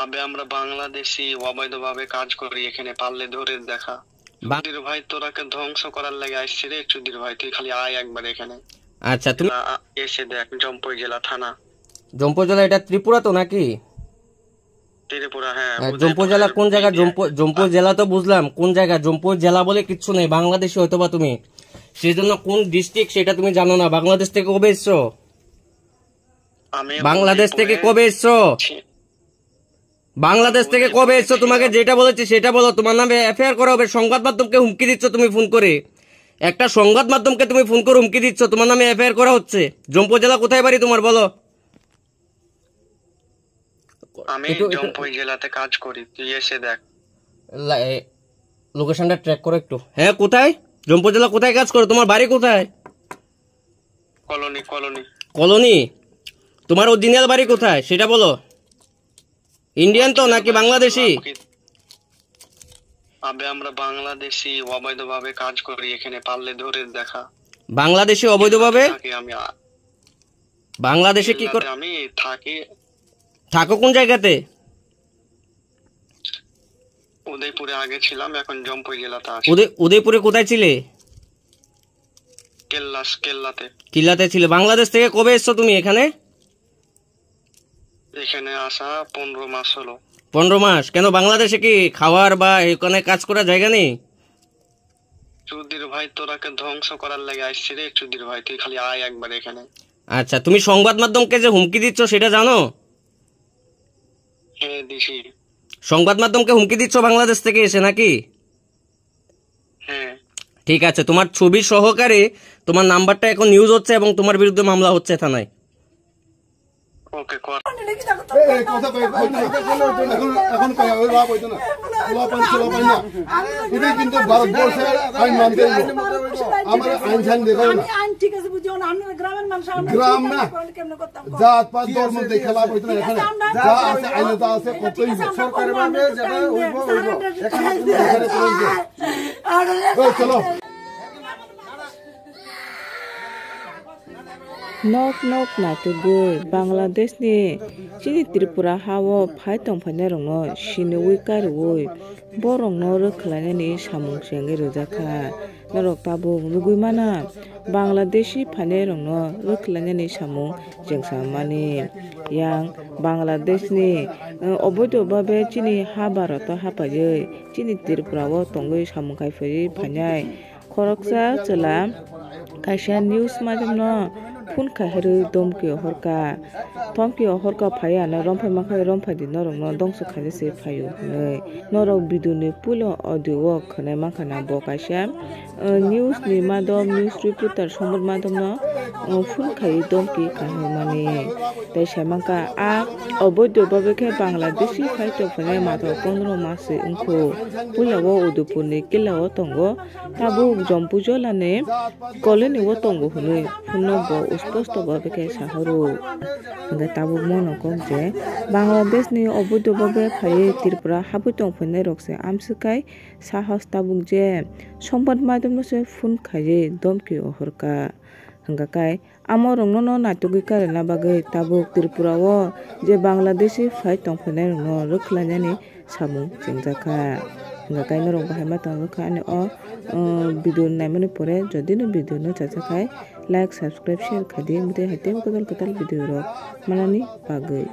আবে আমরা বাংলাদেশি অবৈধভাবে কাজ করি এখানে, পারলে ধরে দেখা। চুদির ভাই তোরাকে ধ্বংস করার লাগে আসছে রে। চুদির ভাই তুই খালি আয় একবার এখানে। আচ্ছা, তুমি এসে দেখ জম্পই জেলা থানা। জম্পু জেলা এটা ত্রিপুরা তো নাকি? ত্রিপুরা, হ্যাঁ। জম্পু জেলা কোন জায়গা? জম্পু জেলা তো বুঝলাম, কোন জায়গা? জম্পু জেলা বলে কিচ্ছু নেই, বাংলাদেশে হয়তো বা তুমি, সেই জন্য কোন ডিস্ট্রিক্ট সেটা তুমি জানো না। বাংলাদেশ থেকে কবে এসছো? বাংলাদেশ থেকে কবে এসছো? বাংলাদেশ থেকে কবে এসছো? তোমাকে যেটা বলেছি সেটা বলো। তোমার নামে এফআইআর করা হবে। সংবাদ মাধ্যমকে হুমকি দিচ্ছ তুমি ফোন করে, একটা সংবাদ মাধ্যমকে তুমি ফোন করে হুমকি দিচ্ছ, তোমার নামে এফআইআর করা হচ্ছে। জম্পু জেলা কোথায় বাড়ি তোমার বলো? আমি জম্পই জেলাতে কাজ করি, তুই এসে দেখ। লোকেশনটা ট্র্যাক করো একটু। হ্যাঁ, কোথায়? জম্পু জেলা কোথায় কাজ করো? তোমার বাড়ি কোথায়? Colony colony colony. তোমার অরিজিনাল বাড়ি কোথায় সেটা বলো। ইন্ডিয়ান তো নাকি বাংলাদেশি? আবে আমরা বাংলাদেশি অবৈধভাবে কাজ করি এখানে, পারলে ধরে দেখা। বাংলাদেশি অবৈধভাবে? আমি বাংলাদেশে কি কর? আমি থাকি। থাকো কোন জায়গাতে? উদয়পুরে আগে ছিলাম, এখন জম্পই জেলাতে আছি। উদয়পুরে কোথায় ছিলে? কেল্লাতে। কিল্লাতে ছিলে। বাংলাদেশ থেকে কবে এসছো তুমি এখানে? এখানে আসা 15 মাস হলো। 15 মাস? কেন, বাংলাদেশে কি খাওয়ার বা এখানে কাজ করার জায়গা নেই? চুদির ভাই তোরাকে ধ্বংস করার লাগে আসছে রে। চুদির ভাই তুই খালি আয় একবার এখানে। আচ্ছা, তুমি সংবাদ মাধ্যমকে যে হুমকি দিচ্ছ সেটা জানো? হ্যাঁ দিছি। সংবাদ মাধ্যমকে হুমকি দিচ্ছ বাংলাদেশ থেকে এসে নাকি? হ্যাঁ। ঠিক আছে, তোমার ছবি সহকারে তোমার নাম্বারটা এখন নিউজ হচ্ছে এবং তোমার বিরুদ্ধে মামলা হচ্ছে থানায়। ওকে কর। কিন্তু ভারতবর্ষের আইন মানতে আমার আইন সাইন দেখো না। গ্রাম না, জাত পাত ধর্ম দেখে লাভ হইতো না। এখানে যা আছে আইনে যা আছে করতেই সরকারের চলো। Nok nok na tugu Bangladesh ni chini Tripura hawo phai tong phane rong no shinui kar woi borong no rokhlane ni samung senge rojaka norok tabu nugui mana Bangladeshi phane rong no rokhlane ni samung jengsa mani yang Bangladesh ni obodo babe chini ha barato ha pajei chini Tripura wo tongoi samung kai phai phanai khoroksa chela kaisa news madam no phun khaheru domki horka phaya na romphai makhai romphai di norong no dongso khane se phayo nei norok biduni pulo audio khane makhana bokaisha news ni madam news reporter somod madam no phun khai domki khahe mani tai samangka a obodo babeke Bangladeshi phai to phane mato 15 mase unko pulawo udupuni kilawo tongo tabu jompujola ne koloni wo tongo hunoi phunno bo স্পষ্ট ভাবে সাহরু তাবু মনে কম যে বাংলাদেশ নি অবৈধভাবে ফাইয়ে ত্রিপুরা হাবু টংফেনে রকছে আমসুকাই সাহস তাবুক যে সংবাদ মাধ্যম সে ফোন খাইয়ে দমকি অহরকা হঙ্গাকাই আমার রং নাটকি কারণা বাগে তাবুক ত্রিপুরাও যে বাংলাদেশি ফাই টংফেনে রং রখলানি সামু চেংজাকা hinggakai norok bahai matang rokha o video naimani pore jodi no video no chachakai like subscribe share khadi mute hatem kodal video rok manani bagai।